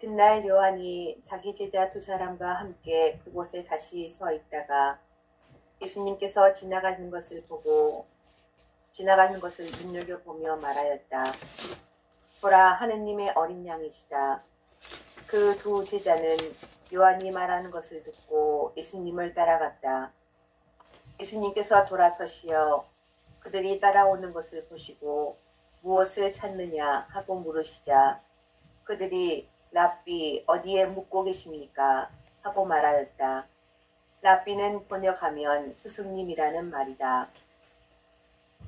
이튿날 요한이 자기 제자 두 사람과 함께 그곳에 다시 서 있다가 예수님께서 지나가는 것을 눈여겨보며 말하였다. 보라, 하느님의 어린 양이시다. 그 두 제자는 요한이 말하는 것을 듣고 예수님을 따라갔다. 예수님께서 돌아서시어 그들이 따라오는 것을 보시고 무엇을 찾느냐 하고 물으시자 그들이 랍비, 어디에 묵고 계십니까? 하고 말하였다. 랍비는 번역하면 스승님이라는 말이다.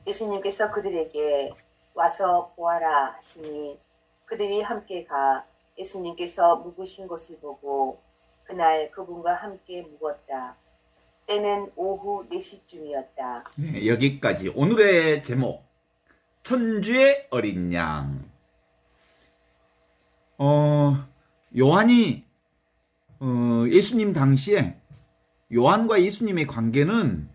예수님께서 그들에게 와서 보아라 하시니 그들이 함께 가 예수님께서 묵으신 곳을 보고 그날 그분과 함께 묵었다. 때는 오후 4시쯤이었다. 네, 여기까지 오늘의 제목 천주의 어린 양. 요한이 예수님 당시에 요한과 예수님의 관계는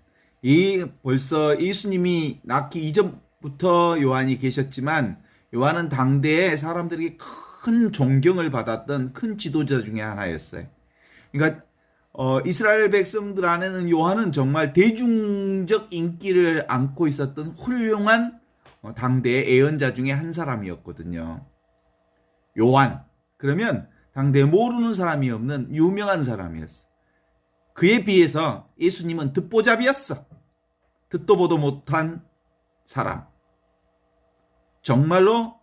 벌써 예수님이 낳기 이전부터 요한이 계셨지만 요한은 당대에 사람들에게 큰 존경을 받았던 큰 지도자 중에 하나였어요. 그러니까 이스라엘 백성들 안에는 요한은 정말 대중적 인기를 안고 있었던 훌륭한 당대의 예언자 중에 한 사람이었거든요. 요한. 그러면 당대에 모르는 사람이 없는 유명한 사람이었어. 그에 비해서 예수님은 듣보잡이었어. 듣도 보도 못한 사람. 정말로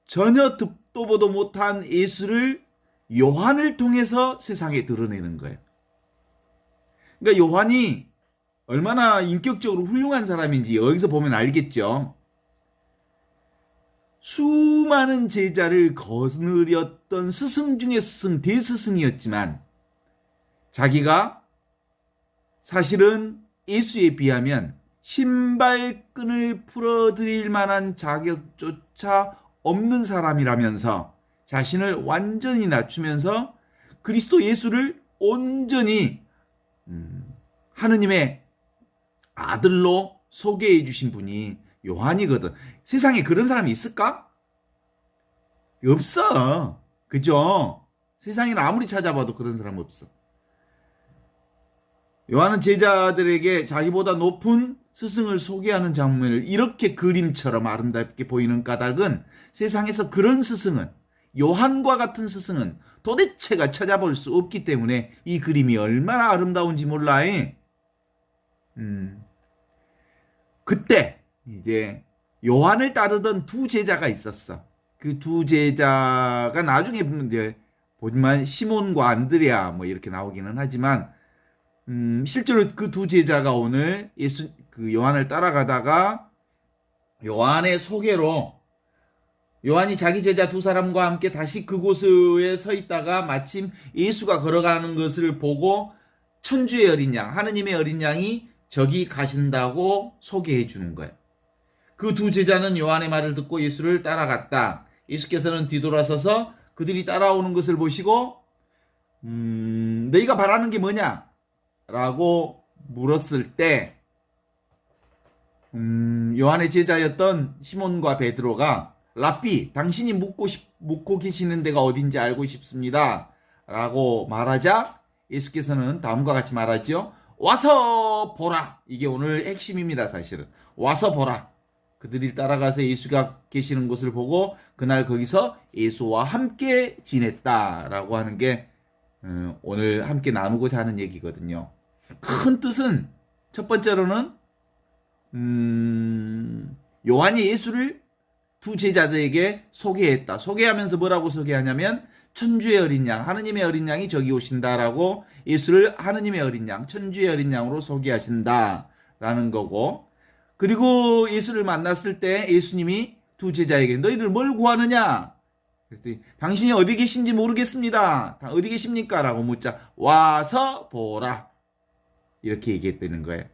전혀 듣도 보도 못한 예수를 요한을 통해서 세상에 드러내는 거예요. 그러니까 요한이 얼마나 인격적으로 훌륭한 사람인지 여기서 보면 알겠죠. 수많은 제자를 거느렸던 스승 중에 스승, 대스승이었지만 자기가 사실은 예수에 비하면 신발끈을 풀어드릴 만한 자격조차 없는 사람이라면서 자신을 완전히 낮추면서 그리스도 예수를 온전히 하느님의 아들로 소개해 주신 분이 요한이거든. 세상에 그런 사람이 있을까? 없어. 그죠? 세상에는 아무리 찾아봐도 그런 사람 없어. 요한은 제자들에게 자기보다 높은 스승을 소개하는 장면을 이렇게 그림처럼 아름답게 보이는 까닭은 세상에서 그런 스승은, 요한과 같은 스승은 도대체가 찾아볼 수 없기 때문에 이 그림이 얼마나 아름다운지 몰라. 그때 이제 요한을 따르던 두 제자가 있었어. 그 두 제자가 나중에 이제 보지만 시몬과 안드레아 뭐 이렇게 나오기는 하지만 실제로 그 두 제자가 오늘 요한을 따라가다가 요한의 소개로 요한이 자기 제자 두 사람과 함께 다시 그곳에 서 있다가 마침 예수가 걸어가는 것을 보고 천주의 어린 양, 하느님의 어린 양이 저기 가신다고 소개해 주는 거예요. 그 두 제자는 요한의 말을 듣고 예수를 따라갔다. 예수께서는 뒤돌아서서 그들이 따라오는 것을 보시고 너희가 바라는 게 뭐냐? 라고 물었을 때 요한의 제자였던 시몬과 베드로가 랍비, 당신이 묵고 계시는 데가 어딘지 알고 싶습니다. 라고 말하자 예수께서는 다음과 같이 말하죠. 와서 보라. 이게 오늘 핵심입니다. 사실은. 와서 보라. 그들이 따라가서 예수가 계시는 곳을 보고 그날 거기서 예수와 함께 지냈다라고 하는 게 오늘 함께 나누고자 하는 얘기거든요. 큰 뜻은 첫 번째로는 요한이 예수를 두 제자들에게 소개했다. 소개하면서 뭐라고 소개하냐면 천주의 어린 양, 하느님의 어린 양이 저기 오신다라고 예수를 하느님의 어린 양, 천주의 어린 양으로 소개하신다라는 거고, 그리고 예수를 만났을 때 예수님이 두 제자에게 너희들 뭘 구하느냐? 그랬더니 당신이 어디 계신지 모르겠습니다. 어디 계십니까? 라고 묻자 와서 보라. 이렇게 얘기했다는 거예요.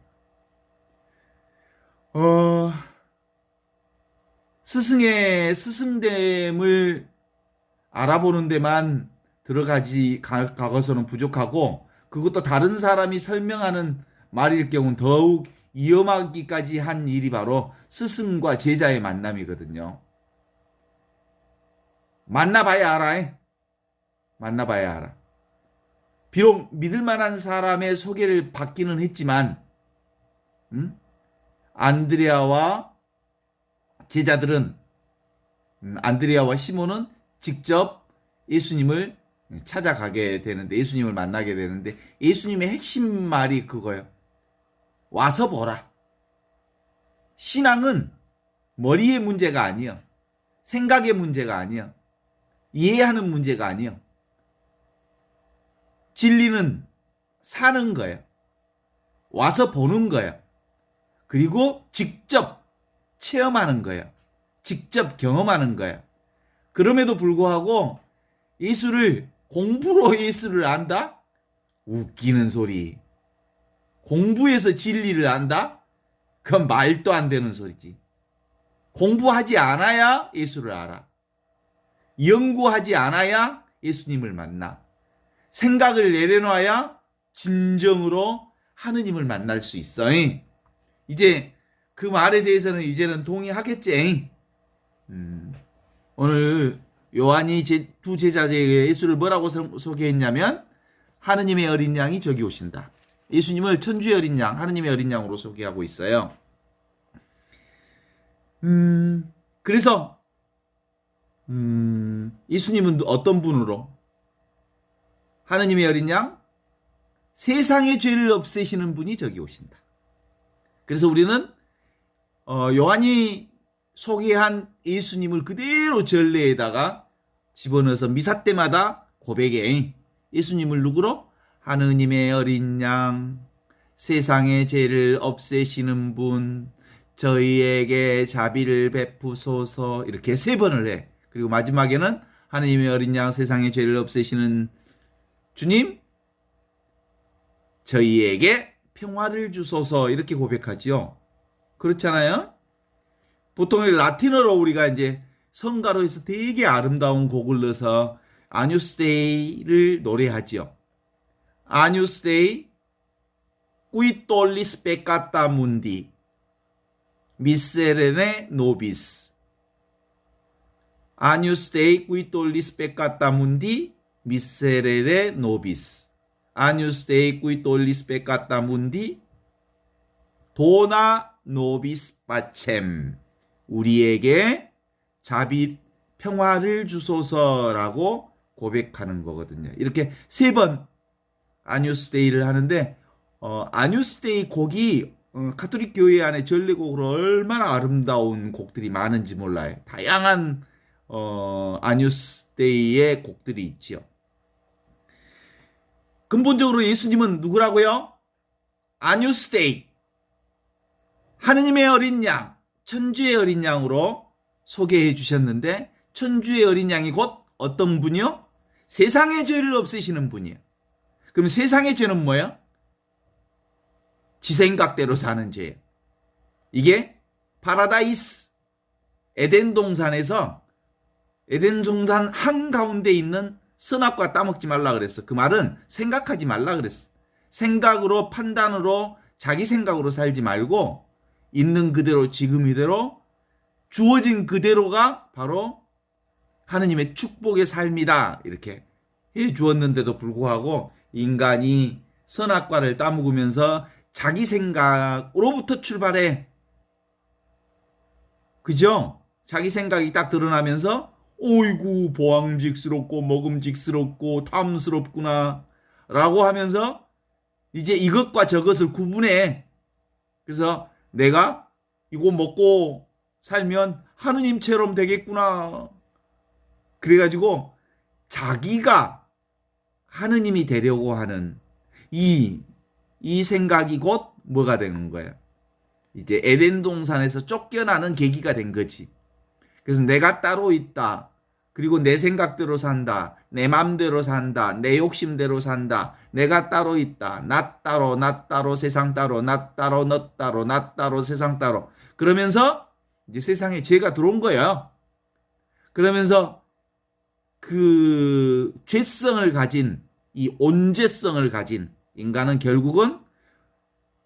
스승됨을 알아보는 데만 가고서는 부족하고 그것도 다른 사람이 설명하는 말일 경우는 더욱 위험하기까지 한 일이 바로 스승과 제자의 만남이거든요. 만나봐야 알아. 만나봐야 알아. 비록 믿을 만한 사람의 소개를 받기는 했지만 안드레아와 제자들은 안드레아와 시몬은 직접 예수님을 찾아가게 되는데, 예수님을 만나게 되는데, 예수님의 핵심 말이 그거예요. 와서 보라. 신앙은 머리의 문제가 아니야. 생각의 문제가 아니야. 이해하는 문제가 아니야. 진리는 사는 거예요. 와서 보는 거예요. 그리고 직접 체험하는 거예요. 직접 경험하는 거예요. 그럼에도 불구하고 예수를 공부로 예수를 안다? 웃기는 소리. 공부해서 진리를 안다? 그건 말도 안 되는 소리지. 공부하지 않아야 예수를 알아. 연구하지 않아야 예수님을 만나. 생각을 내려놔야 진정으로 하느님을 만날 수 있어. 이제 그 말에 대해서는 이제는 동의하겠지. 오늘 요한이 두 제자에게 예수를 뭐라고 소개했냐면, 하느님의 어린 양이 저기 오신다. 예수님을 천주의 어린 양, 하느님의 어린 양으로 소개하고 있어요. 그래서 예수님은 어떤 분으로? 하느님의 어린 양, 세상의 죄를 없애시는 분이 저기 오신다. 그래서 우리는 요한이 소개한 예수님을 그대로 전례에다가 집어넣어서 미사 때마다 고백해. 예수님을 누구로? 하느님의 어린 양, 세상의 죄를 없애시는 분, 저희에게 자비를 베푸소서, 이렇게 3번을 해. 그리고 마지막에는 하느님의 어린 양, 세상의 죄를 없애시는 주님, 저희에게 평화를 주소서, 이렇게 고백하지요. 그렇잖아요? 보통 라틴어로 우리가 이제 성가로 해서 되게 아름다운 곡을 넣어서 아뉴스 데이를 노래하지요. 아뉴스 데이 qui tollis peccata mundi miserere nobis. 아뉴스 데이 qui tollis peccata mundi miserere nobis. 아뉴스 데이 qui tollis peccata mundi dona nobis pacem. 우리에게 자비 평화를 주소서라고 고백하는 거거든요. 이렇게 3번 아뉴스 데이를 하는데, 아뉴스 데이 곡이 가톨릭 교회 안에 전례곡으로 얼마나 아름다운 곡들이 많은지 몰라요. 다양한 아뉴스 데이의 곡들이 있지요. 근본적으로 예수님은 누구라고요? 아뉴스 데이, 하느님의 어린 양, 천주의 어린 양으로 소개해 주셨는데, 천주의 어린 양이 곧 어떤 분이요? 세상의 죄를 없애시는 분이에요. 그럼 세상의 죄는 뭐예요? 지 생각대로 사는 죄예요. 이게 파라다이스, 에덴 동산에서, 에덴 동산 한가운데 있는 선악과 따먹지 말라 그랬어. 그 말은 생각하지 말라 그랬어. 생각으로, 판단으로, 자기 생각으로 살지 말고 있는 그대로, 지금 이대로, 주어진 그대로가 바로 하느님의 축복의 삶이다, 이렇게 해 주었는데도 불구하고 인간이 선악과를 따먹으면서 자기 생각으로부터 출발해. 그죠? 자기 생각이 딱 드러나면서 어이구 보암직스럽고 먹음직스럽고 탐스럽구나 라고 하면서 이제 이것과 저것을 구분해. 그래서 내가 이거 먹고 살면 하느님처럼 되겠구나. 그래가지고 자기가 하느님이 되려고 하는 이 생각이 곧 뭐가 되는 거예요? 이제 에덴 동산에서 쫓겨나는 계기가 된 거지. 그래서 내가 따로 있다. 그리고 내 생각대로 산다. 내 맘대로 산다. 내 욕심대로 산다. 내가 따로 있다. 나 따로, 나 따로, 세상 따로, 나 따로, 너 따로, 나 따로, 세상 따로. 그러면서 이제 세상에 죄가 들어온 거예요. 그러면서 그 죄성을 가진, 이 온죄성을 가진 인간은 결국은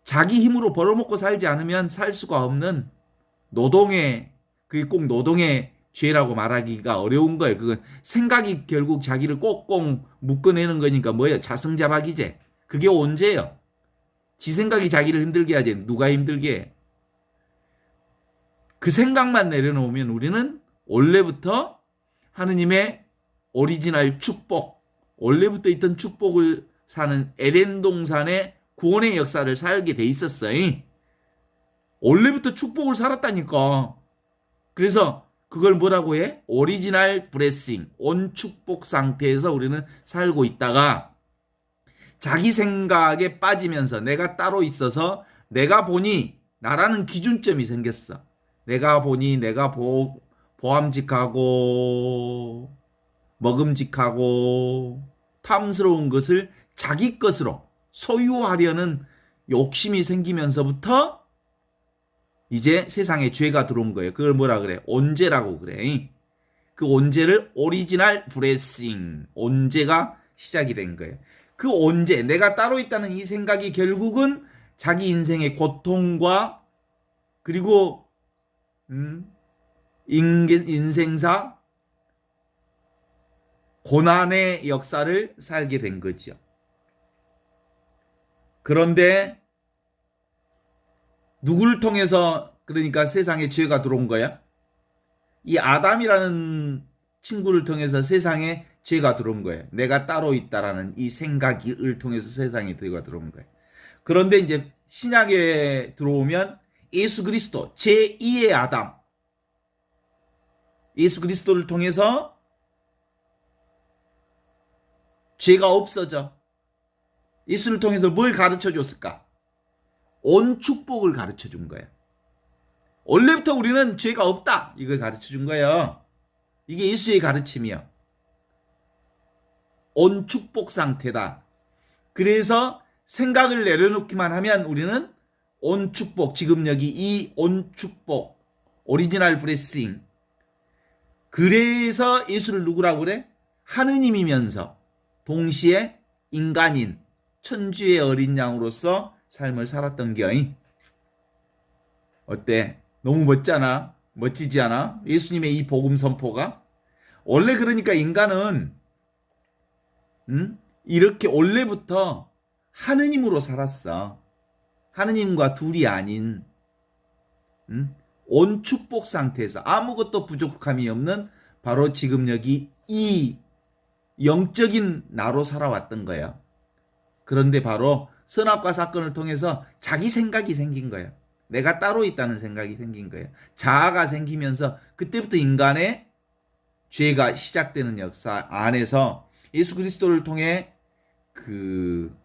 자기 힘으로 벌어먹고 살지 않으면 살 수가 없는 노동의, 그게 꼭 노동의 죄라고 말하기가 어려운 거예요. 그건 생각이 결국 자기를 꼭꼭 묶어내는 거니까 뭐예요? 자승자박이제. 그게 온죄예요. 지 생각이 자기를 힘들게 하지 누가 힘들게 해. 그 생각만 내려놓으면 우리는 원래부터 하느님의 오리지널 축복, 원래부터 있던 축복을 사는 에덴 동산의 구원의 역사를 살게 돼 있었어요. 원래부터 축복을 살았다니까. 그래서 그걸 뭐라고 해? 오리지널 브레싱, 온 축복 상태에서 우리는 살고 있다가 자기 생각에 빠지면서 내가 따로 있어서 내가 보니 나라는 기준점이 생겼어. 내가 보니 내가 보암직하고 먹음직하고 탐스러운 것을 자기 것으로 소유하려는 욕심이 생기면서부터 이제 세상에 죄가 들어온 거예요. 그걸 뭐라 그래? 온죄라고 그래. 그 온죄를 오리지널 브레싱, 온죄가 시작이 된 거예요. 그 온죄, 내가 따로 있다는 이 생각이 결국은 자기 인생의 고통과 그리고 인생사 고난의 역사를 살게 된 거죠. 그런데 누구를 통해서 그러니까 세상에 죄가 들어온 거야? 이 아담이라는 친구를 통해서 세상에 죄가 들어온 거예요. 내가 따로 있다라는 이 생각을 통해서 세상에 죄가 들어온 거예요. 그런데 이제 신약에 들어오면 예수 그리스도 제2의 아담, 예수 그리스도를 통해서 죄가 없어져. 예수를 통해서 뭘 가르쳐 줬을까? 온 축복을 가르쳐 준 거예요. 원래부터 우리는 죄가 없다. 이걸 가르쳐 준 거예요. 이게 예수의 가르침이야. 온 축복 상태다. 그래서 생각을 내려놓기만 하면 우리는 온 축복, 지금 여기 이 온 축복, 오리지널 브레싱. 그래서 예수를 누구라고 그래? 하느님이면서 동시에 인간인 천주의 어린 양으로서 삶을 살았던 게 어때? 너무 멋지잖아? 멋지지 않아? 예수님의 이 복음 선포가 원래 그러니까 인간은 이렇게 원래부터 하느님으로 살았어. 하느님과 둘이 아닌 온 축복 상태에서 아무것도 부족함이 없는 바로 지금 여기 이 영적인 나로 살아왔던 거예요. 그런데 바로 선악과 사건을 통해서 자기 생각이 생긴 거예요. 내가 따로 있다는 생각이 생긴 거예요. 자아가 생기면서 그때부터 인간의 죄가 시작되는 역사 안에서 예수 그리스도를 통해 그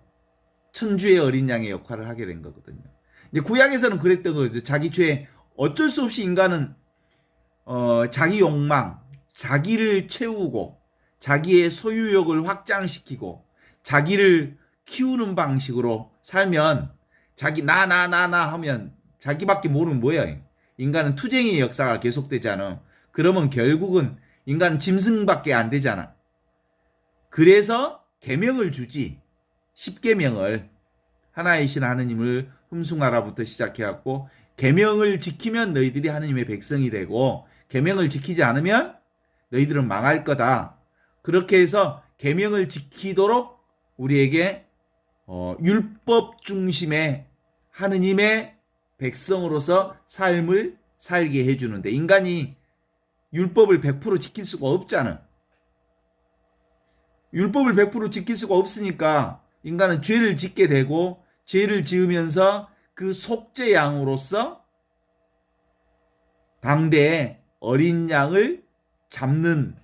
천주의 어린 양의 역할을 하게 된 거거든요. 이제 구약에서는 그랬던 거죠. 자기 죄 어쩔 수 없이 인간은 자기 욕망, 자기를 채우고 자기의 소유욕을 확장시키고 자기를 키우는 방식으로 살면 자기 나 하면 자기밖에 모르는 뭐야. 인간은 투쟁의 역사가 계속되잖아. 그러면 결국은 인간은 짐승밖에 안 되잖아. 그래서 계명을 주지. 10계명을 하나이신 하느님을 흠숭하라부터 시작해갖고 계명을 지키면 너희들이 하느님의 백성이 되고 계명을 지키지 않으면 너희들은 망할 거다. 그렇게 해서 계명을 지키도록 우리에게 율법 중심의 하느님의 백성으로서 삶을 살게 해주는데 인간이 율법을 100% 지킬 수가 없잖아. 율법을 100% 지킬 수가 없으니까 인간은 죄를 짓게 되고 죄를 지으면서 그 속죄 양으로서 당대의 어린 양을 잡는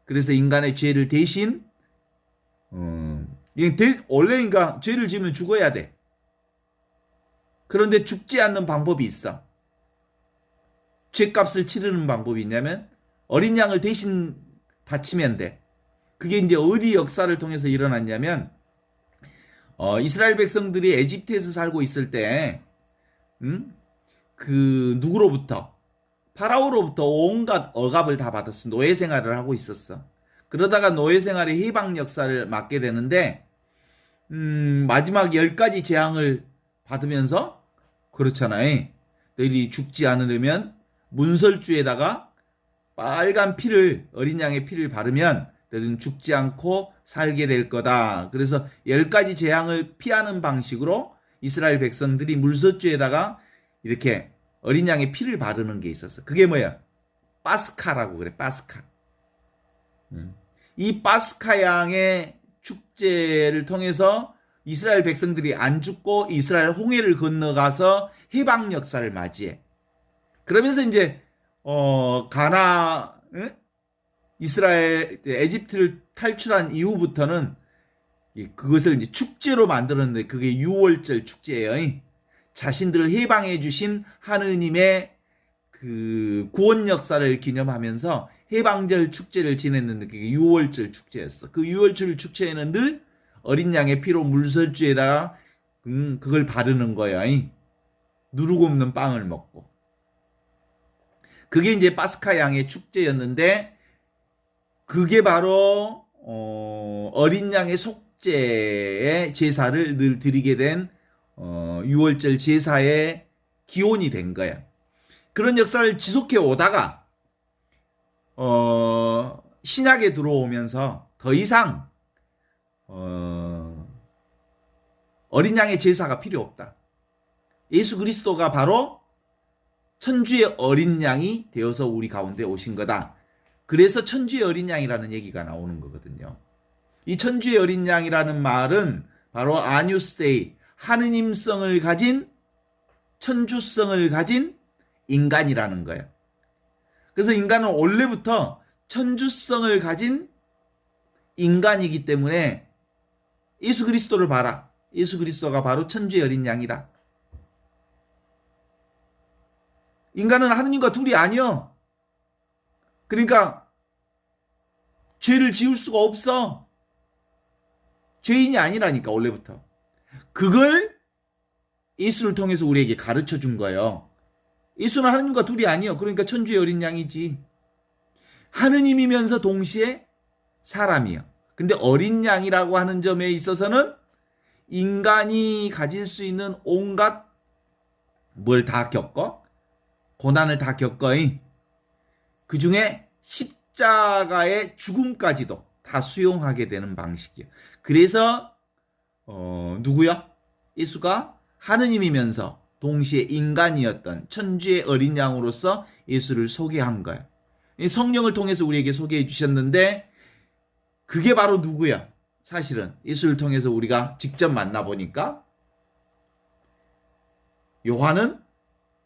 그래서 인간의 죄를 대신 원래 인간 죄를 지으면 죽어야 돼. 그런데 죽지 않는 방법이 있어. 죄값을 치르는 방법이 있냐면 어린 양을 대신 바치면 돼. 그게 이제 어디 역사를 통해서 일어났냐면 이스라엘 백성들이 에집트에서 살고 있을 때 그 누구로부터 파라오로부터 온갖 억압을 다 받았어. 노예 생활을 하고 있었어. 그러다가 노예 생활의 해방 역사를 맞게 되는데 마지막 10가지 재앙을 받으면서 그렇잖아요. 너희들이 죽지 않으려면 문설주에다가 빨간 피를, 어린 양의 피를 바르면 너는 죽지 않고 살게 될 거다. 그래서 10가지 재앙을 피하는 방식으로 이스라엘 백성들이 물소주에다가 이렇게 어린 양의 피를 바르는 게 있었어. 그게 뭐야? 파스카라고 그래. 파스카. 이 파스카 양의 축제를 통해서 이스라엘 백성들이 안 죽고 이스라엘 홍해를 건너가서 해방 역사를 맞이해. 그러면서 이제 이스라엘 에집트를 탈출한 이후부터는 그것을 이제 축제로 만들었는데 그게 유월절 축제예요. 자신들을 해방해 주신 하느님의 그 구원 역사를 기념하면서 해방절 축제를 지냈는데 그게 유월절 축제였어. 그 유월절 축제에는 늘 어린 양의 피로 물설주에다가 그걸 바르는 거야. 누르고 없는 빵을 먹고. 그게 이제 파스카 양의 축제였는데 그게 바로 어린 양의 속죄의 제사를 늘 드리게 된 유월절 제사의 기원이 된 거야. 그런 역사를 지속해 오다가 신약에 들어오면서 더 이상 어린 양의 제사가 필요 없다. 예수 그리스도가 바로 천주의 어린 양이 되어서 우리 가운데 오신 거다. 그래서 천주의 어린 양이라는 얘기가 나오는 거거든요. 이 천주의 어린 양이라는 말은 바로 아뉴스데이, 하느님성을 가진, 천주성을 가진 인간이라는 거예요. 그래서 인간은 원래부터 천주성을 가진 인간이기 때문에 예수 그리스도를 봐라. 예수 그리스도가 바로 천주의 어린 양이다. 인간은 하느님과 둘이 아니여. 그러니까 죄를 지을 수가 없어. 죄인이 아니라니까 원래부터. 그걸 예수를 통해서 우리에게 가르쳐 준 거예요. 예수는 하느님과 둘이 아니여. 그러니까 천주의 어린 양이지. 하느님이면서 동시에 사람이요. 근데 어린 양이라고 하는 점에 있어서는 인간이 가질 수 있는 온갖 뭘 다 겪어? 고난을 다 겪어. 그 중에 십자가의 죽음까지도 다 수용하게 되는 방식이에요. 그래서 누구야? 예수가 하느님이면서 동시에 인간이었던 천주의 어린 양으로서 예수를 소개한 거예요. 성령을 통해서 우리에게 소개해 주셨는데 그게 바로 누구야? 사실은 예수를 통해서 우리가 직접 만나보니까 요한은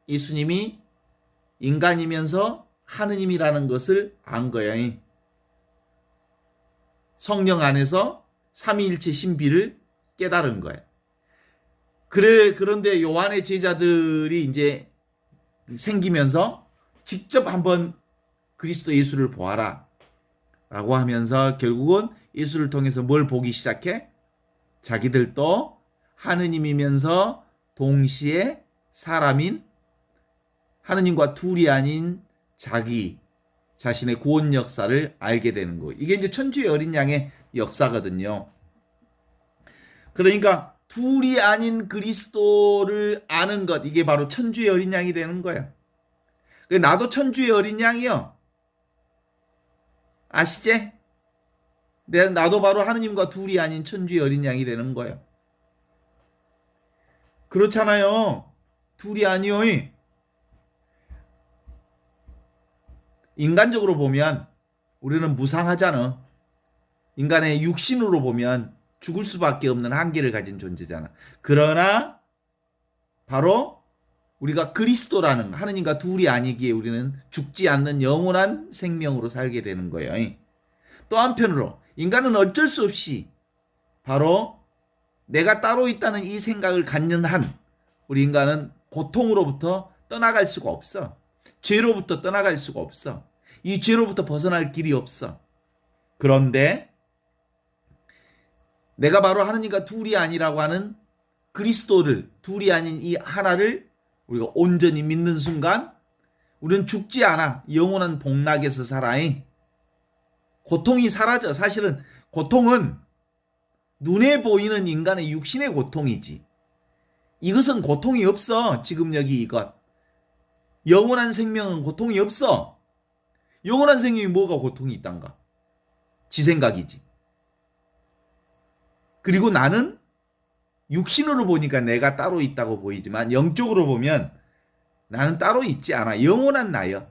예수님이 인간이면서 하느님이라는 것을 안 거야. 성령 안에서 삼위일체 신비를 깨달은 거야. 그런데 요한의 제자들이 이제 생기면서 직접 한번 그리스도 예수를 보아라 라고 하면서 결국은 예수를 통해서 뭘 보기 시작해? 자기들도 하느님이면서 동시에 사람인 하느님과 둘이 아닌 자신의 구원 역사를 알게 되는 거예요. 이게 이제 천주의 어린 양의 역사거든요. 그러니까 둘이 아닌 그리스도를 아는 것, 이게 바로 천주의 어린 양이 되는 거야. 나도 천주의 어린 양이요. 아시지? 나도 바로 하느님과 둘이 아닌 천주의 어린 양이 되는 거예요. 그렇잖아요. 둘이 아니요. 인간적으로 보면 우리는 무상하잖아. 인간의 육신으로 보면 죽을 수밖에 없는 한계를 가진 존재잖아. 그러나 바로 우리가 그리스도라는 하느님과 둘이 아니기에 우리는 죽지 않는 영원한 생명으로 살게 되는 거예요. 또 한편으로 인간은 어쩔 수 없이 바로 내가 따로 있다는 이 생각을 갖는 한 우리 인간은 고통으로부터 떠나갈 수가 없어. 죄로부터 떠나갈 수가 없어. 이 죄로부터 벗어날 길이 없어. 그런데 내가 바로 하느님과 둘이 아니라고 하는 그리스도를, 둘이 아닌 이 하나를 우리가 온전히 믿는 순간 우리는 죽지 않아. 영원한 복락에서 살아. 고통이 사라져. 사실은 고통은 눈에 보이는 인간의 육신의 고통이지. 이것은 고통이 없어. 지금 여기 이것. 영원한 생명은 고통이 없어. 영원한 생명이 뭐가 고통이 있단가? 지 생각이지. 그리고 나는 육신으로 보니까 내가 따로 있다고 보이지만 영적으로 보면 나는 따로 있지 않아. 영원한 나여.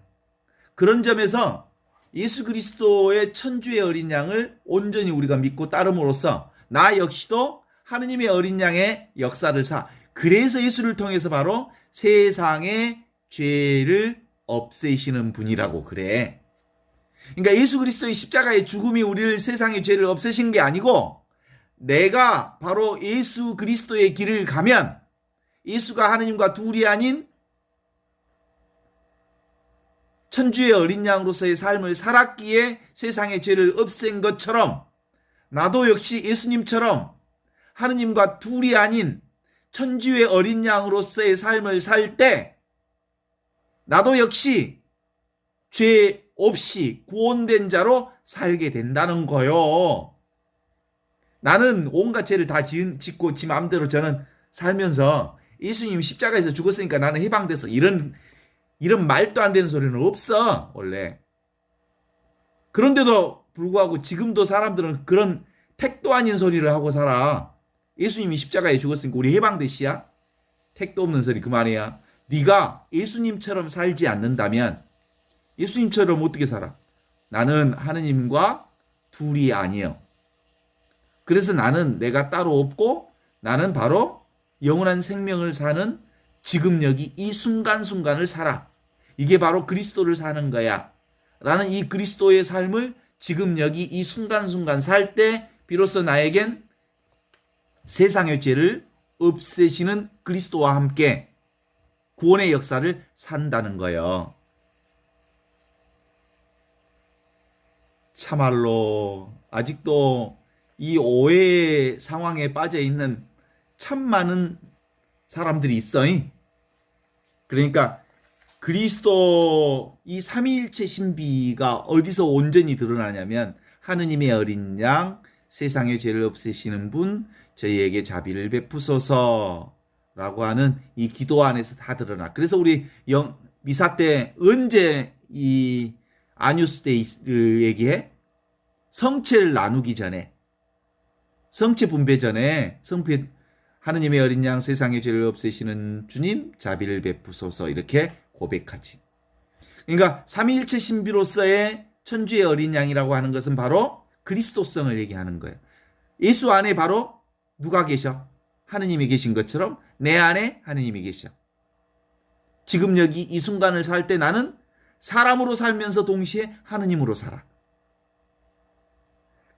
그런 점에서 예수 그리스도의 천주의 어린 양을 온전히 우리가 믿고 따름으로써 나 역시도 하느님의 어린 양의 역사를 그래서 예수를 통해서 바로 세상의 죄를 없애시는 분이라고 그래. 그러니까 예수 그리스도의 십자가의 죽음이 우리를 세상의 죄를 없애신 게 아니고 내가 바로 예수 그리스도의 길을 가면 예수가 하느님과 둘이 아닌 천주의 어린 양으로서의 삶을 살았기에 세상의 죄를 없앤 것처럼 나도 역시 예수님처럼 하느님과 둘이 아닌 천주의 어린 양으로서의 삶을 살 때 나도 역시 죄 없이 구원된 자로 살게 된다는 거요. 나는 온갖 죄를 다 짓고 지 마음대로 저는 살면서 예수님이 십자가에서 죽었으니까 나는 해방됐어. 이런 말도 안 되는 소리는 없어, 원래. 그런데도 불구하고 지금도 사람들은 그런 택도 아닌 소리를 하고 살아. 예수님이 십자가에 죽었으니까 우리 해방됐시야? 택도 없는 소리 그만이야. 네가 예수님처럼 살지 않는다면 예수님처럼 어떻게 살아? 나는 하느님과 둘이 아니요. 그래서 나는 내가 따로 없고 나는 바로 영원한 생명을 사는 지금 여기 이 순간순간을 살아. 이게 바로 그리스도를 사는 거야. 라는 이 그리스도의 삶을 지금 여기 이 순간순간 살 때 비로소 나에겐 세상의 죄를 없애시는 그리스도와 함께 구원의 역사를 산다는 거예요. 참말로 아직도 이 오해의 상황에 빠져 있는 참 많은 사람들이 있어. 그러니까 그리스도 이 삼위일체 신비가 어디서 온전히 드러나냐면 하느님의 어린 양, 세상의 죄를 없애시는 분, 저희에게 자비를 베푸소서라고 하는 이 기도 안에서 다 드러나. 그래서 우리 미사 때 언제 이 아뉴스 데이를 얘기해? 성체를 나누기 전에, 성체 분배 전에 하느님의 어린 양, 세상의 죄를 없애시는 주님, 자비를 베푸소서 이렇게 고백하지. 그러니까 삼위일체 신비로서의 천주의 어린 양이라고 하는 것은 바로 그리스도성을 얘기하는 거예요. 예수 안에 바로 누가 계셔? 하느님이 계신 것처럼 내 안에 하느님이 계셔. 지금 여기 이 순간을 살 때 나는 사람으로 살면서 동시에 하느님으로 살아.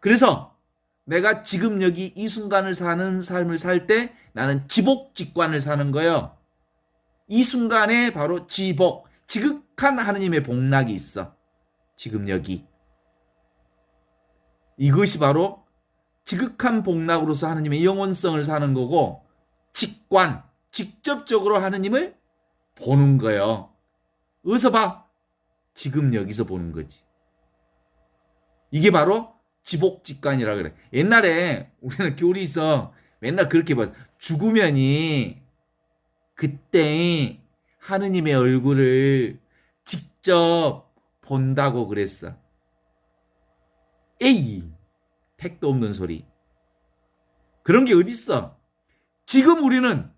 그래서 내가 지금 여기 이 순간을 사는 삶을 살 때 나는 지복직관을 사는 거예요. 이 순간에 바로 지극한 하느님의 복락이 있어. 지금 여기. 이것이 바로 지극한 복락으로서 하느님의 영원성을 사는 거고, 직접적으로 하느님을 보는 거예요. 어디서 봐? 지금 여기서 보는 거지. 이게 바로 지복직관이라 그래. 옛날에 우리는 교리에서 맨날 그렇게 봐. 죽으면이 그때 하느님의 얼굴을 직접 본다고 그랬어. 에이, 택도 없는 소리. 그런 게 어딨어? 지금 우리는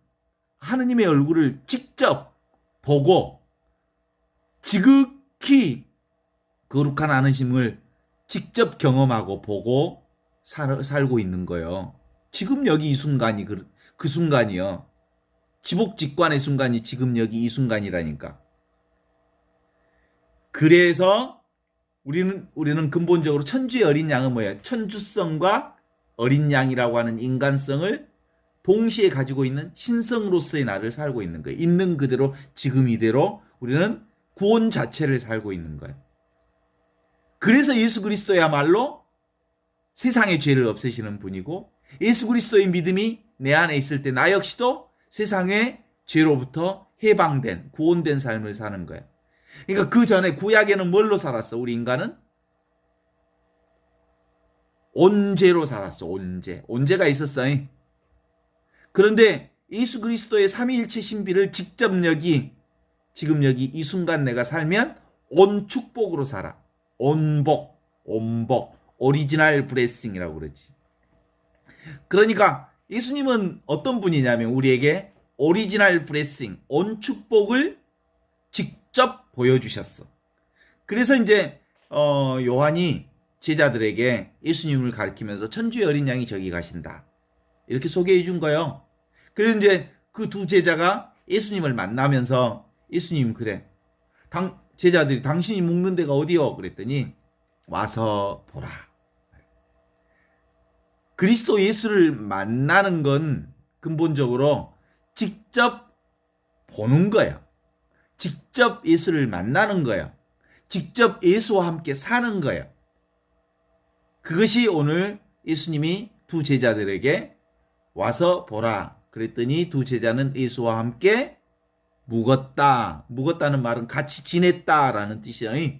하느님의 얼굴을 직접 보고 지극히 거룩한 하느님을 직접 경험하고 보고 살고 있는 거예요. 지금 여기 이 순간이 그 순간이요. 지복직관의 순간이 지금 여기 이 순간이라니까. 그래서 우리는 근본적으로 천주의 어린 양은 뭐예요? 천주성과 어린 양이라고 하는 인간성을 동시에 가지고 있는 신성으로서의 나를 살고 있는 거예요. 있는 그대로 지금 이대로 우리는 구원 자체를 살고 있는 거예요. 그래서 예수 그리스도야말로 세상의 죄를 없애시는 분이고, 예수 그리스도의 믿음이 내 안에 있을 때 나 역시도 세상의 죄로부터 해방된 구원된 삶을 사는 거예요. 그러니까 그 전에 구약에는 뭘로 살았어? 우리 인간은 온죄로 살았어. 온죄가 있었어. 그런데 예수 그리스도의 삼위일체 신비를 직접 지금 여기 이 순간 내가 살면 온 축복으로 살아. 온복, 오리지널 블레싱이라고 그러지. 그러니까 예수님은 어떤 분이냐면 우리에게 오리지널 블레싱, 온 축복을 직접 보여주셨어. 그래서 이제 요한이 제자들에게 예수님을 가리키면서 천주의 어린 양이 저기 가신다, 이렇게 소개해 준 거예요. 그래서 이제 그 두 제자가 예수님을 만나면서 예수님 그래, 제자들이 당신이 묵는 데가 어디요? 그랬더니 와서 보라. 그리스도 예수를 만나는 건 근본적으로 직접 보는 거예요. 직접 예수를 만나는 거예요. 직접 예수와 함께 사는 거예요. 그것이 오늘 예수님이 두 제자들에게 와서 보라 그랬더니 두 제자는 예수와 함께 묵었다는 말은 같이 지냈다라는 뜻이에요.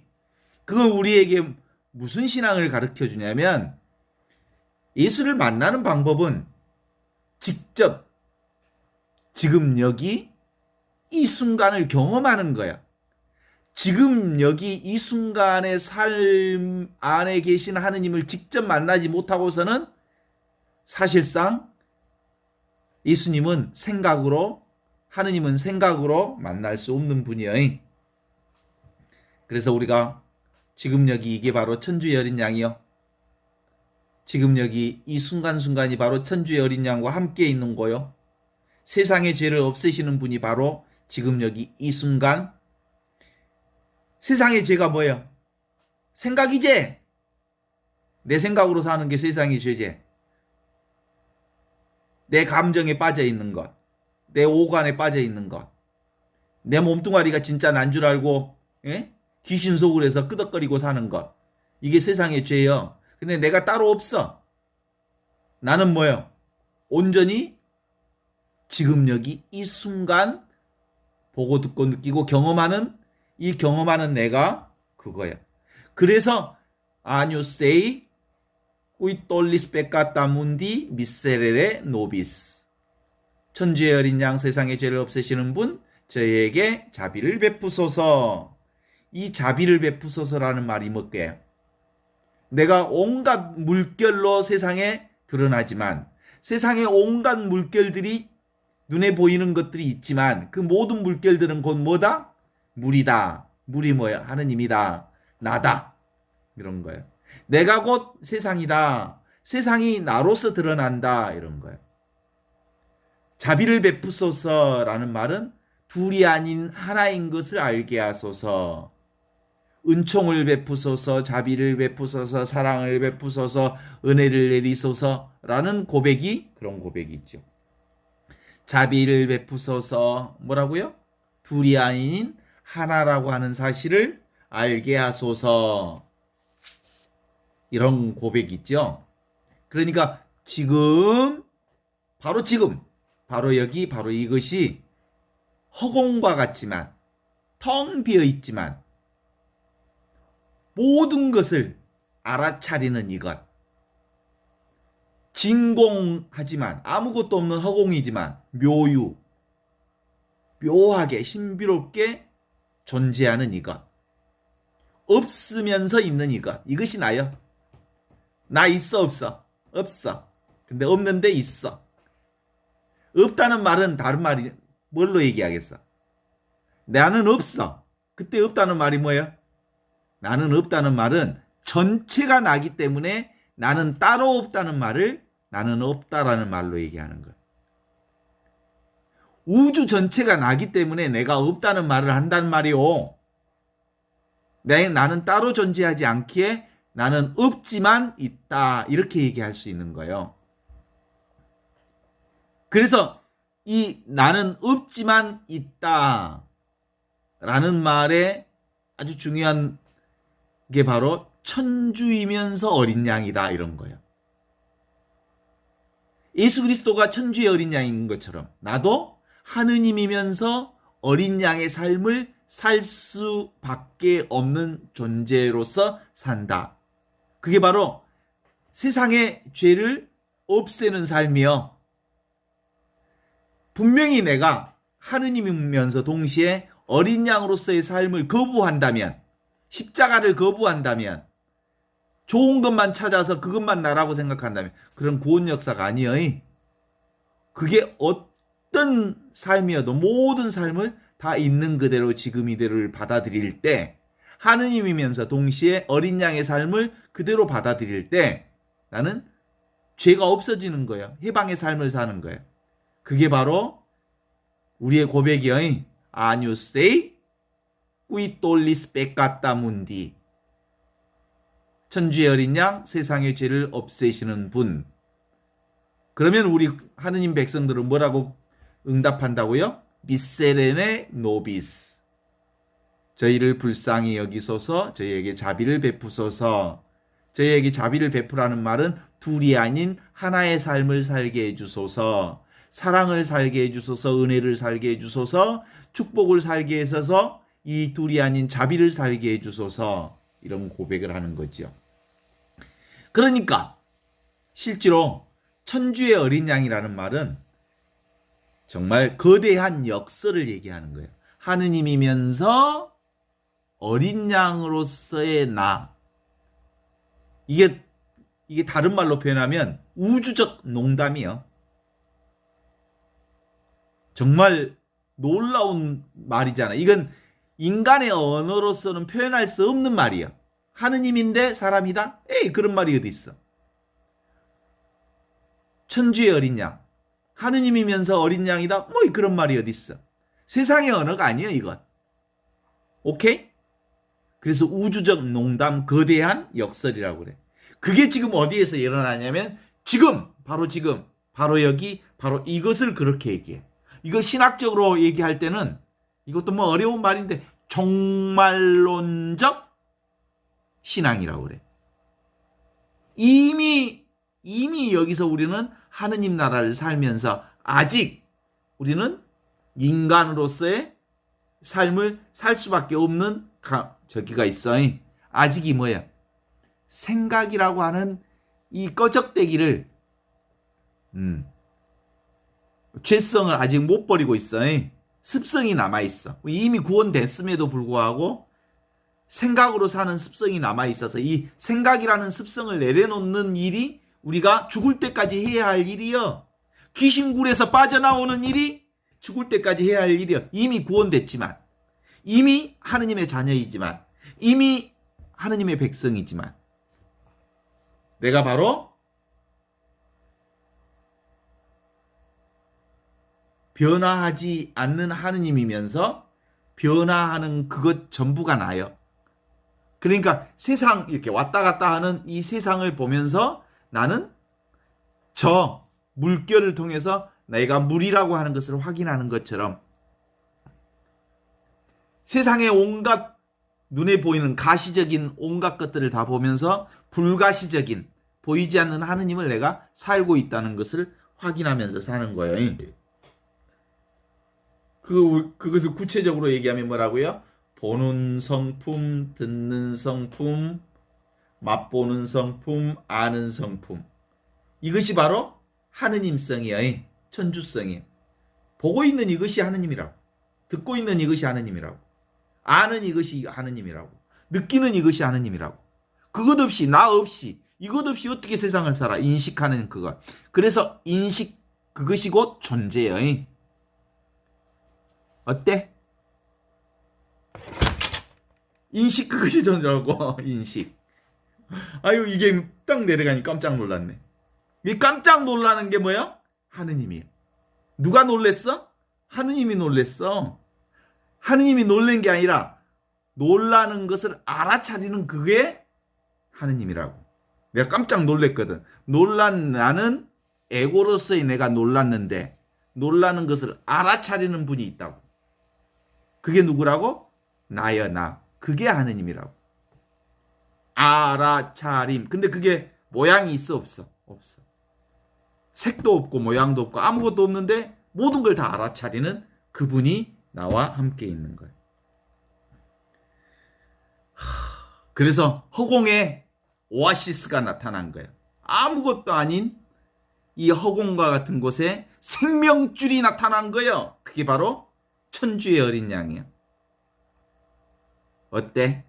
그건 우리에게 무슨 신앙을 가르쳐 주냐면 예수를 만나는 방법은 직접 지금 여기 이 순간을 경험하는 거야. 지금 여기 이 순간의 삶 안에 계신 하느님을 직접 만나지 못하고서는 사실상 예수님은 하느님은 생각으로 만날 수 없는 분이에요. 그래서 우리가 지금 여기 이게 바로 천주의 어린 양이요. 지금 여기 이 순간순간이 바로 천주의 어린 양과 함께 있는 거요. 세상의 죄를 없애시는 분이 바로 지금 여기 이 순간. 세상의 죄가 뭐예요? 생각이지. 내 생각으로 사는 게 세상의 죄지. 내 감정에 빠져 있는 것, 내 오간에 빠져 있는 것, 내 몸뚱아리가 진짜 난 줄 알고 귀신 속을 해서 끄덕거리고 사는 것, 이게 세상의 죄예요. 근데 내가 따로 없어. 나는 뭐예요? 온전히 지금 여기 이 순간 보고 듣고 느끼고 경험하는 이 경험하는 내가 그거야. 그래서 아뉴스 데이 qui tollis peccata mundi miserere nobis. 천주의 어린 양 세상의 죄를 없애시는 분 저희에게 자비를 베푸소서. 이 자비를 베푸소서라는 말이 뭐게요? 내가 온갖 물결로 세상에 드러나지만 세상의 온갖 물결들이 눈에 보이는 것들이 있지만 그 모든 물결들은 곧 뭐다? 물이다. 물이 뭐야? 하느님이다. 나다. 이런 거예요. 내가 곧 세상이다. 세상이 나로서 드러난다. 이런 거예요. 자비를 베푸소서라는 말은 둘이 아닌 하나인 것을 알게 하소서. 은총을 베푸소서, 자비를 베푸소서, 사랑을 베푸소서, 은혜를 내리소서라는 고백이 그런 고백이 있죠. 자비를 베푸소서 뭐라고요? 둘이 아닌 하나라고 하는 사실을 알게 하소서. 이런 고백이 있죠. 그러니까 지금, 바로 여기, 바로 이것이 허공과 같지만, 텅 비어 있지만, 모든 것을 알아차리는 이것. 진공하지만, 아무것도 없는 허공이지만, 묘하게, 신비롭게 존재하는 이것. 없으면서 있는 이것. 이것이 나요. 나 있어, 없어? 없어. 근데 없는데 있어. 없다는 말은 다른 말이 뭘로 얘기하겠어? 나는 없어. 그때 없다는 말이 뭐예요? 나는 없다는 말은 전체가 나기 때문에 나는 따로 없다는 말을 나는 없다라는 말로 얘기하는 거예요. 우주 전체가 나기 때문에 내가 없다는 말을 한단 말이오. 나는 따로 존재하지 않기에 나는 없지만 있다. 이렇게 얘기할 수 있는 거예요. 그래서 이 나는 없지만 있다 라는 말에 아주 중요한 게 바로 천주이면서 어린 양이다 이런 거예요. 예수 그리스도가 천주의 어린 양인 것처럼 나도 하느님이면서 어린 양의 삶을 살 수밖에 없는 존재로서 산다. 그게 바로 세상의 죄를 없애는 삶이요. 분명히 내가 하느님이면서 동시에 어린 양으로서의 삶을 거부한다면 십자가를 거부한다면, 좋은 것만 찾아서 그것만 나라고 생각한다면 그런 구원 역사가 아니에요. 그게 어떤 삶이어도 모든 삶을 다 있는 그대로 지금 이대로를 받아들일 때, 하느님이면서 동시에 어린 양의 삶을 그대로 받아들일 때 나는 죄가 없어지는 거예요. 해방의 삶을 사는 거예요. 그게 바로 우리의 고백이에요. Agnus Dei, qui tollis peccata mundi. 천주의 어린 양, 세상의 죄를 없애시는 분. 그러면 우리 하느님 백성들은 뭐라고 응답한다고요? 미세레네 노비스. 저희를 불쌍히 여기소서, 저희에게 자비를 베푸소서. 저희에게 자비를 베푸라는 말은 둘이 아닌 하나의 삶을 살게 해주소서. 사랑을 살게 해주소서, 은혜를 살게 해주소서, 축복을 살게 해서서 이 둘이 아닌 자비를 살게 해주소서. 이런 고백을 하는 거죠. 그러니까 실제로 천주의 어린 양이라는 말은 정말 거대한 역설을 얘기하는 거예요. 하느님이면서 어린 양으로서의 나. 이게 다른 말로 표현하면 우주적 농담이요. 정말 놀라운 말이잖아요. 이건 인간의 언어로서는 표현할 수 없는 말이에요. 하느님인데 사람이다? 에이, 그런 말이 어디 있어. 천주의 어린 양, 하느님이면서 어린 양이다? 뭐 그런 말이 어디 있어. 세상의 언어가 아니에요, 이건. 오케이? 그래서 우주적 농담, 거대한 역설이라고 그래. 그게 지금 어디에서 일어나냐면 지금, 바로 여기, 바로 이것을 그렇게 얘기해. 이거 신학적으로 얘기할 때는 이것도 뭐 어려운 말인데 종말론적 신앙이라고 그래. 이미 여기서 우리는 하느님 나라를 살면서 아직 우리는 인간으로서의 삶을 살 수밖에 없는 저기가 있어. 아직이 뭐야? 생각이라고 하는 이 꺼적대기를 죄성을 아직 못 버리고 있어. 습성이 남아있어. 이미 구원됐음에도 불구하고 생각으로 사는 습성이 남아있어서 이 생각이라는 습성을 내려놓는 일이 우리가 죽을 때까지 해야 할 일이요. 귀신굴에서 빠져나오는 일이 죽을 때까지 해야 할 일이요. 이미 구원됐지만, 이미 하느님의 자녀이지만, 이미 하느님의 백성이지만, 내가 바로 변화하지 않는 하느님이면서 변화하는 그것 전부가 나요. 그러니까 세상 이렇게 왔다 갔다 하는 이 세상을 보면서 나는 저 물결을 통해서 내가 물이라고 하는 것을 확인하는 것처럼 세상의 온갖 눈에 보이는 가시적인 온갖 것들을 다 보면서 불가시적인 보이지 않는 하느님을 내가 살고 있다는 것을 확인하면서 사는 거예요. 그것을 구체적으로 얘기하면 뭐라고요? 보는 성품, 듣는 성품, 맛보는 성품, 아는 성품. 이것이 바로 하느님성이에요. 천주성이에요. 보고 있는 이것이 하느님이라고. 듣고 있는 이것이 하느님이라고. 아는 이것이 하느님이라고. 느끼는 이것이 하느님이라고. 그것 없이, 나 없이, 이것 없이 어떻게 세상을 살아? 인식하는 그것. 그래서 인식, 그것이 곧 존재예요. 어때? 인식 그것이 존재라고. 인식. 아유, 이게 딱 내려가니 깜짝 놀랐네. 이 깜짝 놀라는 게 뭐야? 하느님이에요. 누가 놀랬어? 하느님이 놀랬어. 하느님이 놀란 게 아니라 놀라는 것을 알아차리는 그게 하느님이라고. 내가 깜짝 놀랬거든. 놀란 나는 에고로서의 내가 놀랐는데 놀라는 것을 알아차리는 분이 있다고. 그게 누구라고? 나야, 나. 그게 하느님이라고. 알아차림. 근데 그게 모양이 있어, 없어? 없어. 색도 없고 모양도 없고 아무것도 없는데 모든 걸 다 알아차리는 그분이 나와 함께 있는 거예요. 그래서 허공에 오아시스가 나타난 거예요. 아무것도 아닌 이 허공과 같은 곳에 생명줄이 나타난 거예요. 그게 바로 천주의 어린 양이에요. 어때?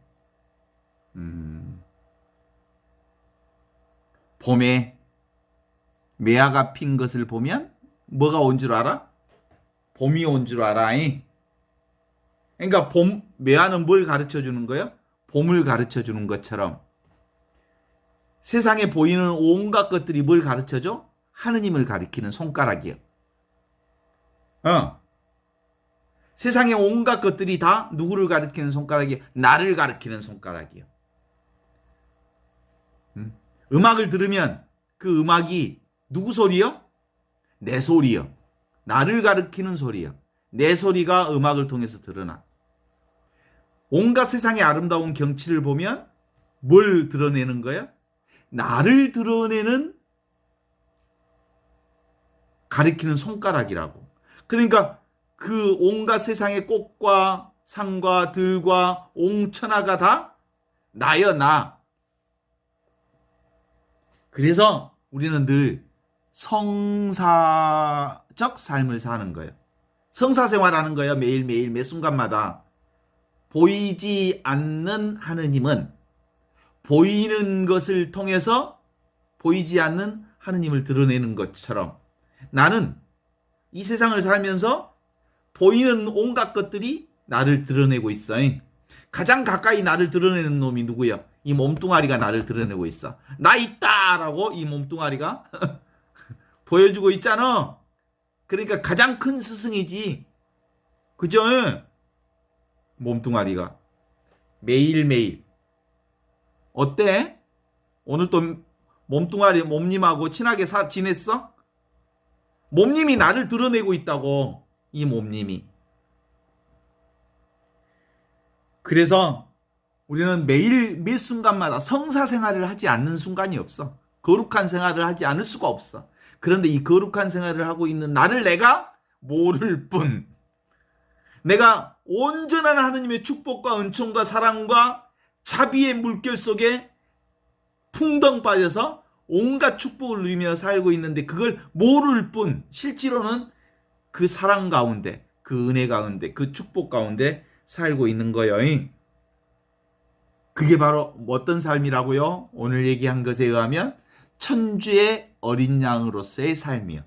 봄에 매화가 핀 것을 보면 뭐가 온 줄 알아? 봄이 온 줄 알아. 그러니까 매화는 뭘 가르쳐 주는 거예요? 봄을 가르쳐 주는 것처럼 세상에 보이는 온갖 것들이 뭘 가르쳐 줘? 하느님을 가리키는 손가락이요. 세상의 온갖 것들이 다 누구를 가리키는 손가락이요? 나를 가리키는 손가락이요. 음악을 들으면 그 음악이 누구 소리요? 내 소리요. 나를 가리키는 소리요. 내 소리가 음악을 통해서 드러나. 온갖 세상의 아름다운 경치를 보면 뭘 드러내는 거야? 나를 드러내는 가리키는 손가락이라고. 그러니까 그 온갖 세상의 꽃과 산과 들과 옹천하가 다 나여 나. 그래서 우리는 늘 성사적 삶을 사는 거예요. 성사생활하는 거예요. 매일매일 매 순간마다. 보이지 않는 하느님은 보이는 것을 통해서 보이지 않는 하느님을 드러내는 것처럼 나는 이 세상을 살면서 보이는 온갖 것들이 나를 드러내고 있어. 가장 가까이 나를 드러내는 놈이 누구야? 이 몸뚱아리가 나를 드러내고 있어. 나 있다라고 이 몸뚱아리가 보여주고 있잖아. 그러니까 가장 큰 스승이지. 그죠? 몸뚱아리가 매일매일 어때? 오늘 또 몸뚱아리 몸님하고 친하게 지냈어? 몸님이 나를 드러내고 있다고. 이 몸님이. 그래서 우리는 매일 매 순간마다 성사 생활을 하지 않는 순간이 없어. 거룩한 생활을 하지 않을 수가 없어. 그런데 이 거룩한 생활을 하고 있는 나를 내가 모를 뿐. 내가 온전한 하느님의 축복과 은총과 사랑과 자비의 물결 속에 풍덩 빠져서 온갖 축복을 누리며 살고 있는데 그걸 모를 뿐. 실제로는 그 사랑 가운데, 그 은혜 가운데, 그 축복 가운데 살고 있는 거예요. 그게 바로 어떤 삶이라고요? 오늘 얘기한 것에 의하면 천주의 어린 양으로서의 삶이요.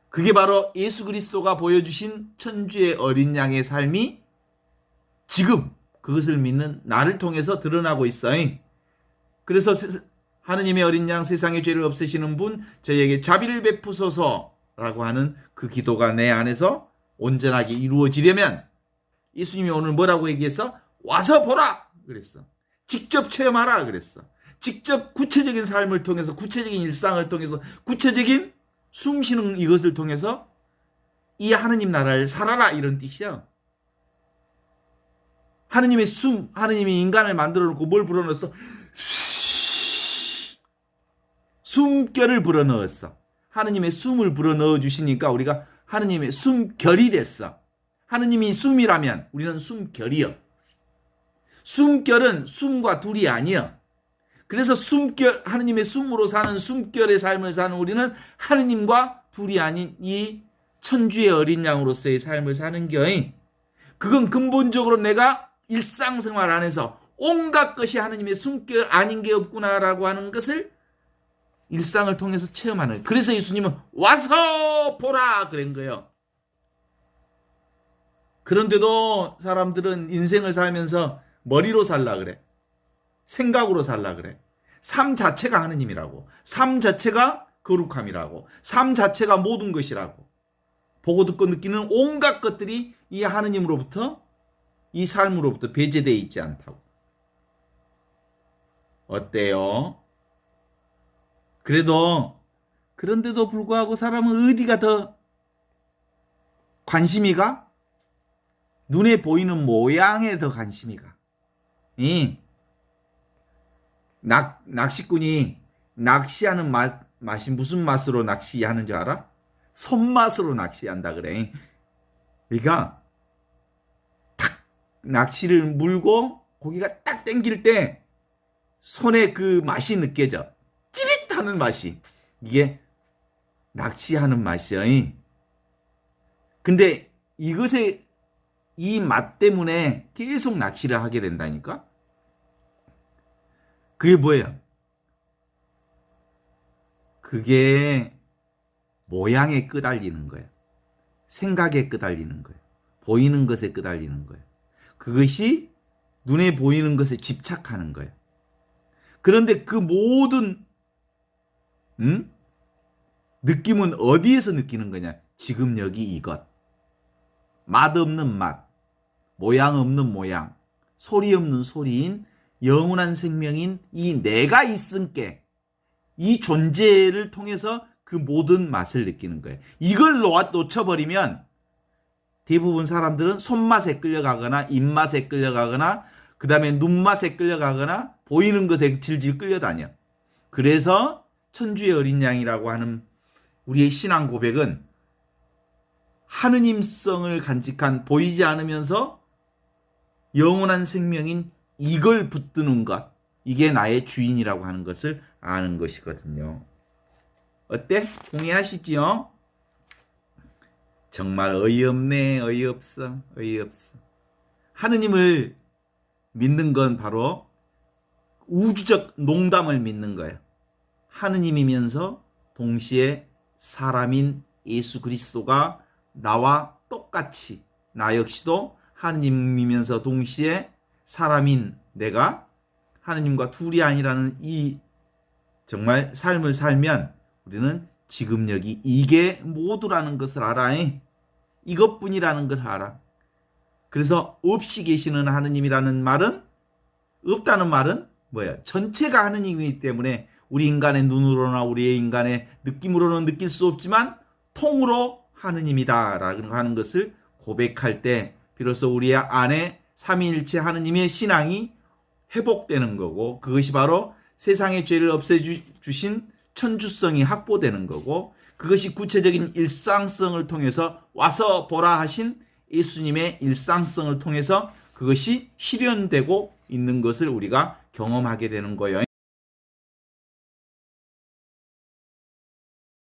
그게 바로 예수 그리스도가 보여주신 천주의 어린 양의 삶이 지금 그것을 믿는 나를 통해서 드러나고 있어요. 그래서 하느님의 어린 양 세상의 죄를 없애시는 분 저희에게 자비를 베푸소서라고 하는 그 기도가 내 안에서 온전하게 이루어지려면 예수님이 오늘 뭐라고 얘기했어? 와서 보라 그랬어. 직접 체험하라 그랬어. 직접 구체적인 삶을 통해서 구체적인 일상을 통해서 구체적인 숨쉬는 이것을 통해서 이 하느님 나라를 살아라 이런 뜻이야. 하느님의 하느님이 인간을 만들어 놓고 뭘 불어넣었어? 숨결을 불어넣었어. 하느님의 숨을 불어넣어 주시니까 우리가 하느님의 숨결이 됐어. 하느님이 숨이라면 우리는 숨결이요. 숨결은 숨과 둘이 아니요. 그래서 하느님의 숨으로 사는 숨결의 삶을 사는 우리는 하느님과 둘이 아닌 이 천주의 어린 양으로서의 삶을 사는 겨이. 그건 근본적으로 내가 일상생활 안에서 온갖 것이 하느님의 숨결 아닌 게 없구나라고 하는 것을 일상을 통해서 체험하는. 그래서 예수님은 와서 보라 그런 거예요. 그런데도 사람들은 인생을 살면서 머리로 살라 그래. 생각으로 살라 그래. 삶 자체가 하느님이라고. 삶 자체가 거룩함이라고. 삶 자체가 모든 것이라고. 보고 듣고 느끼는 온갖 것들이 이 하느님으로부터 이 삶으로부터 배제되어 있지 않다고. 어때요? 그런데도 불구하고 사람은 어디가 더 관심이 가? 눈에 보이는 모양에 더 관심이 가. 낚시꾼이 낚시하는 맛이 무슨 맛으로 낚시하는 줄 알아? 손맛으로 낚시한다 그래. 그러니까 탁 낚시를 물고 고기가 딱 당길 때 손에 그 맛이 느껴져. 찌릿하는 맛이. 이게 낚시하는 맛이야. 근데 이것에 이 맛 때문에 계속 낚시를 하게 된다니까? 그게 뭐예요? 그게 모양에 끄달리는 거예요. 생각에 끄달리는 거예요. 보이는 것에 끄달리는 거예요. 그것이 눈에 보이는 것에 집착하는 거예요. 그런데 그 모든 느낌은 어디에서 느끼는 거냐? 지금 여기 이것. 맛없는 맛, 모양 없는 모양, 소리 없는 소리인 영원한 생명인 이 내가 있음께 이 존재를 통해서 그 모든 맛을 느끼는 거예요. 이걸 놓쳐버리면 대부분 사람들은 손맛에 끌려가거나 입맛에 끌려가거나 그 다음에 눈맛에 끌려가거나 보이는 것에 질질 끌려다녀. 그래서 천주의 어린 양이라고 하는 우리의 신앙 고백은 하느님성을 간직한 보이지 않으면서 영원한 생명인 이걸 붙드는 것, 이게 나의 주인이라고 하는 것을 아는 것이거든요. 어때? 동의하시지요? 정말 어이없네. 어이없어. 어이없어. 하느님을 믿는 건 바로 우주적 농담을 믿는 거예요. 하느님이면서 동시에 사람인 예수 그리스도가 나와 똑같이 나 역시도 하느님이면서 동시에 사람인 내가 하느님과 둘이 아니라는 이 정말 삶을 살면 우리는 지금 여기 이게 모두라는 것을 알아. 이것뿐이라는 걸 알아. 그래서 없이 계시는 하느님이라는 말은 없다는 말은 뭐야? 전체가 하느님이기 때문에 우리 인간의 눈으로나 우리의 인간의 느낌으로는 느낄 수 없지만 통으로 하느님이다라고 하는 것을 고백할 때 비로소 우리 안에 삼위일체 하느님의 신앙이 회복되는 거고 그것이 바로 세상의 죄를 없애주신 천주성이 확보되는 거고 그것이 구체적인 일상성을 통해서 와서 보라 하신 예수님의 일상성을 통해서 그것이 실현되고 있는 것을 우리가 경험하게 되는 거예요.